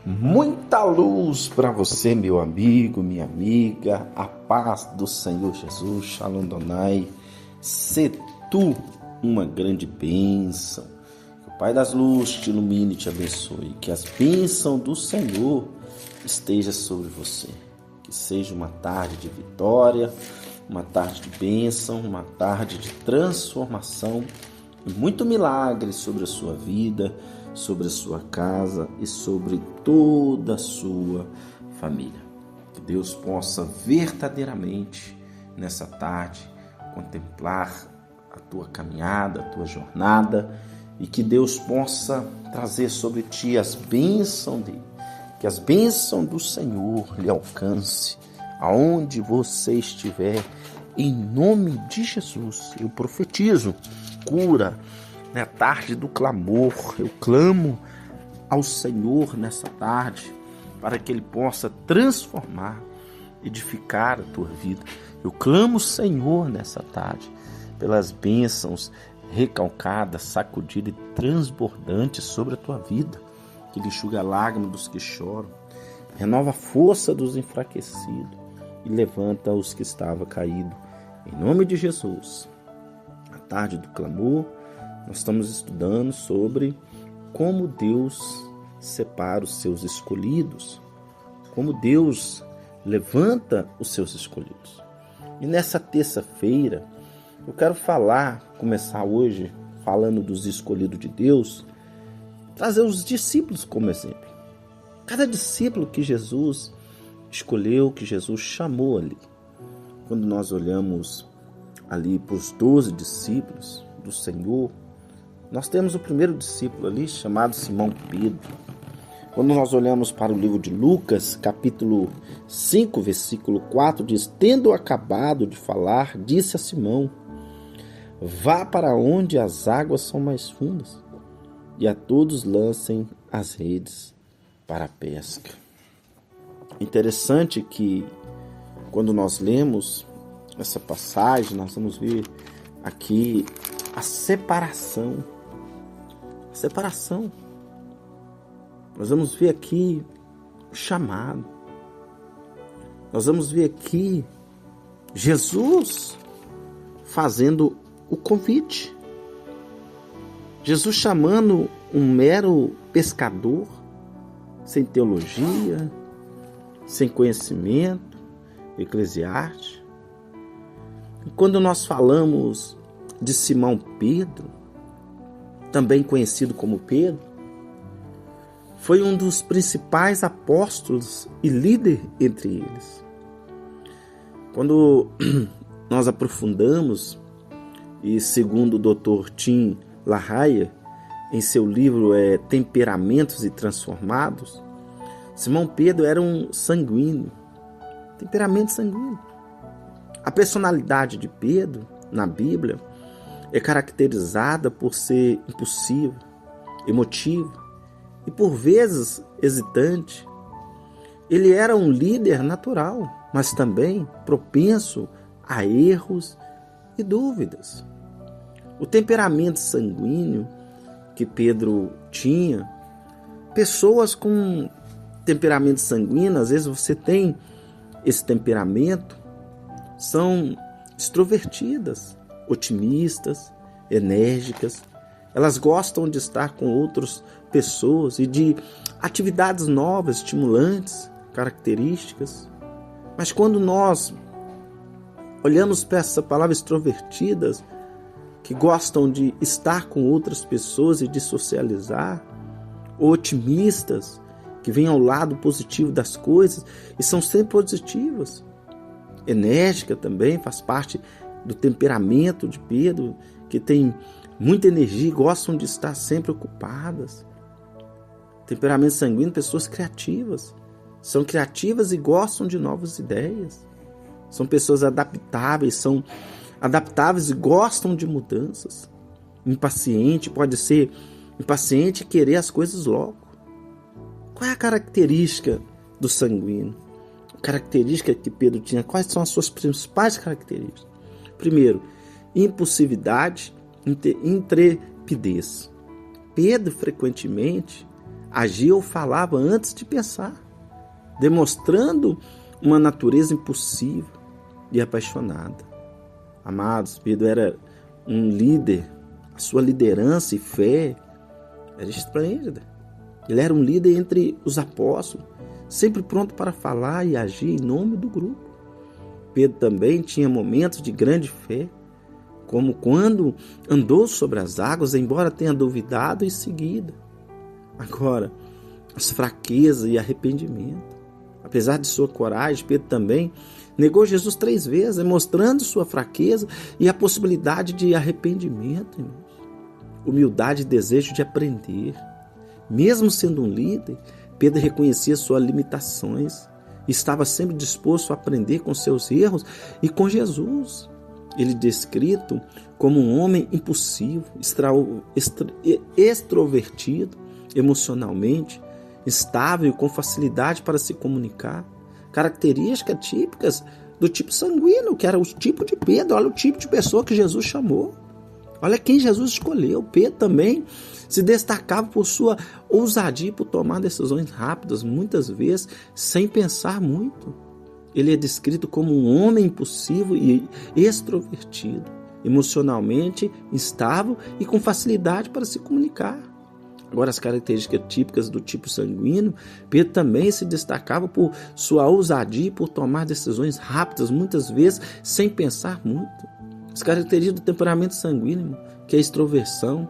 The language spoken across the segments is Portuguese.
Muita luz para você, meu amigo, minha amiga, a paz do Senhor Jesus, Shalom Donai, se tu uma grande bênção, que o Pai das Luzes te ilumine e te abençoe, que as bênçãos do Senhor estejam sobre você, que seja uma tarde de vitória, uma tarde de bênção, uma tarde de transformação e muito milagre sobre a sua vida, sobre a sua casa e sobre toda a sua família. Que Deus possa verdadeiramente nessa tarde contemplar a tua caminhada, a tua jornada, e que Deus possa trazer sobre ti as bênçãos dele, que as bênçãos do Senhor lhe alcance aonde você estiver, em nome de Jesus. Eu profetizo cura. Na tarde do clamor, eu clamo ao Senhor nessa tarde para que Ele possa transformar, edificar a tua vida. Eu clamo, Senhor, nessa tarde pelas bênçãos recalcadas, sacudidas e transbordantes sobre a tua vida, que Ele enxuga a lágrima dos que choram, renova a força dos enfraquecidos e levanta os que estavam caídos. Em nome de Jesus, na tarde do clamor, nós estamos estudando sobre como Deus separa os seus escolhidos, como Deus levanta os seus escolhidos. E nessa terça-feira, eu quero começar hoje falando dos escolhidos de Deus, trazer os discípulos como exemplo. Cada discípulo que Jesus escolheu, que Jesus chamou ali. Quando nós olhamos ali para os 12 discípulos do Senhor, nós temos o primeiro discípulo ali, chamado Simão Pedro. Quando nós olhamos para o livro de Lucas, capítulo 5, versículo 4, diz: tendo acabado de falar, disse a Simão: vá para onde as águas são mais fundas, e a todos lancem as redes para a pesca. Interessante que, quando nós lemos essa passagem, nós vamos ver aqui a separação. Nós vamos ver aqui o chamado. Nós vamos ver aqui Jesus fazendo o convite. Jesus chamando um mero pescador, sem teologia, sem conhecimento eclesiástico. E quando nós falamos de Simão Pedro, também conhecido como Pedro, foi um dos principais apóstolos e líder entre eles. Quando nós aprofundamos, e segundo o Dr. Tim LaHaye, em seu livro Temperamentos e Transformados, Simão Pedro era um sanguíneo, temperamento sanguíneo. A personalidade de Pedro, na Bíblia, é caracterizada por ser impulsivo, emotivo e por vezes hesitante. Ele era um líder natural, mas também propenso a erros e dúvidas. O temperamento sanguíneo que Pedro tinha, pessoas com temperamento sanguíneo, às vezes você tem esse temperamento, são extrovertidas, otimistas, enérgicas. Elas gostam de estar com outras pessoas e de atividades novas, estimulantes, características. Mas quando nós olhamos para essa palavra extrovertidas, que gostam de estar com outras pessoas e de socializar, ou otimistas, que vêm ao lado positivo das coisas e são sempre positivas. Enérgica também faz parte do temperamento de Pedro, que tem muita energia e gostam de estar sempre ocupadas. Temperamento sanguíneo, pessoas criativas. São criativas e gostam de novas ideias. São pessoas adaptáveis e gostam de mudanças. Impaciente, pode ser impaciente e querer as coisas logo. Qual é a característica do sanguíneo? A característica que Pedro tinha, quais são as suas principais características? Primeiro, impulsividade, intrepidez. Pedro frequentemente agia ou falava antes de pensar, demonstrando uma natureza impulsiva e apaixonada. Amados, Pedro era um líder, a sua liderança e fé era esplêndida. Ele era um líder entre os apóstolos, sempre pronto para falar e agir em nome do grupo. Pedro também tinha momentos de grande fé, como quando andou sobre as águas, embora tenha duvidado e seguido. Agora, as fraquezas e arrependimento. Apesar de sua coragem, Pedro também negou Jesus 3 vezes, mostrando sua fraqueza e a possibilidade de arrependimento, irmãos. Humildade e desejo de aprender. Mesmo sendo um líder, Pedro reconhecia suas limitações e estava sempre disposto a aprender com seus erros e com Jesus. Ele é descrito como um homem impulsivo, extrovertido, emocionalmente, estável, com facilidade para se comunicar. Características típicas do tipo sanguíneo, que era o tipo de Pedro. Olha o tipo de pessoa que Jesus chamou. Olha quem Jesus escolheu. Pedro também se destacava por sua ousadia e por tomar decisões rápidas, muitas vezes sem pensar muito. Ele é descrito como um homem impulsivo e extrovertido, emocionalmente instável e com facilidade para se comunicar. Agora, as características típicas do tipo sanguíneo, Pedro também se destacava por sua ousadia e por tomar decisões rápidas, muitas vezes sem pensar muito. As características do temperamento sanguíneo, que é a extroversão.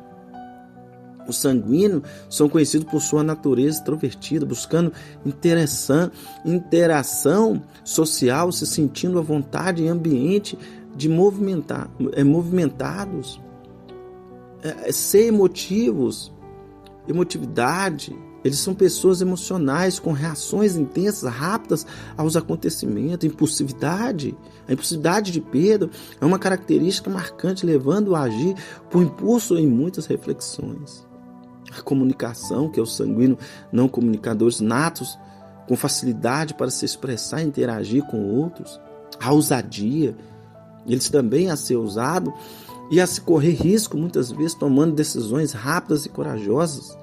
Os sanguíneos são conhecidos por sua natureza extrovertida, buscando interação social, se sentindo à vontade em ambiente de movimentados, ser emotividade. Eles são pessoas emocionais, com reações intensas, rápidas aos acontecimentos. Impulsividade. A impulsividade de Pedro é uma característica marcante, levando-o a agir por impulso em muitas reflexões. A comunicação, que é o sanguíneo não comunicadores natos, com facilidade para se expressar e interagir com outros. A ousadia. Eles também a ser ousados e a se correr risco, muitas vezes tomando decisões rápidas e corajosas.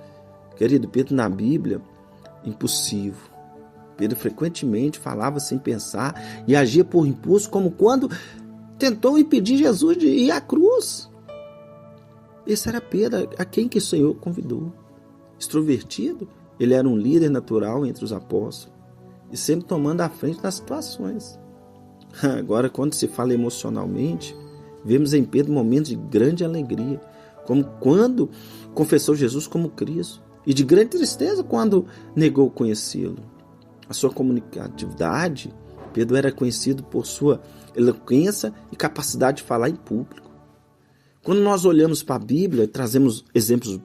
Querido, Pedro na Bíblia, impulsivo. Pedro frequentemente falava sem pensar e agia por impulso, como quando tentou impedir Jesus de ir à cruz. Esse era Pedro, a quem que o Senhor convidou. Extrovertido, ele era um líder natural entre os apóstolos e sempre tomando a frente nas situações. Agora, quando se fala emocionalmente, vemos em Pedro momentos de grande alegria, como quando confessou Jesus como Cristo, e de grande tristeza quando negou conhecê-lo. A sua comunicatividade, Pedro era conhecido por sua eloquência e capacidade de falar em público. Quando nós olhamos para a Bíblia e trazemos exemplos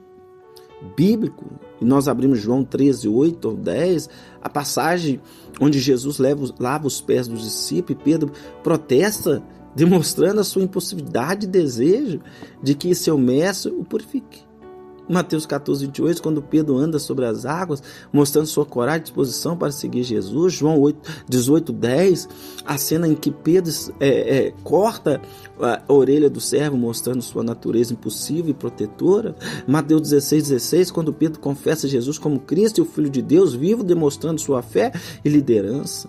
bíblicos, e nós abrimos João 13, 8 ou 10, a passagem onde Jesus lava os pés dos discípulos e Pedro protesta, demonstrando a sua impossibilidade e desejo de que seu mestre o purifique. Mateus 14, 28, quando Pedro anda sobre as águas, mostrando sua coragem e disposição para seguir Jesus. João 18, 10, a cena em que Pedro corta a orelha do servo, mostrando sua natureza impulsiva e protetora. Mateus 16, 16, quando Pedro confessa Jesus como Cristo e o Filho de Deus vivo, demonstrando sua fé e liderança.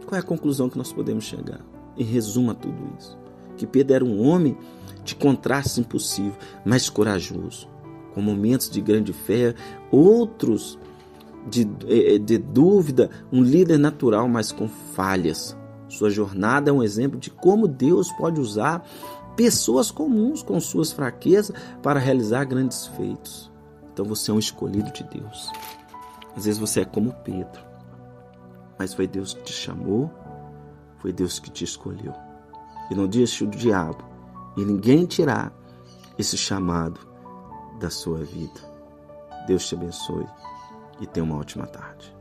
Qual é a conclusão que nós podemos chegar? Em resumo a tudo isso, que Pedro era um homem de contrastes impulsivo, mas corajoso, com momentos de grande fé, outros de dúvida, um líder natural, mas com falhas. Sua jornada é um exemplo de como Deus pode usar pessoas comuns com suas fraquezas para realizar grandes feitos. Então você é um escolhido de Deus. Às vezes você é como Pedro, mas foi Deus que te chamou, foi Deus que te escolheu. E não deixe o diabo e ninguém tirar esse chamado da sua vida. Deus te abençoe e tenha uma ótima tarde.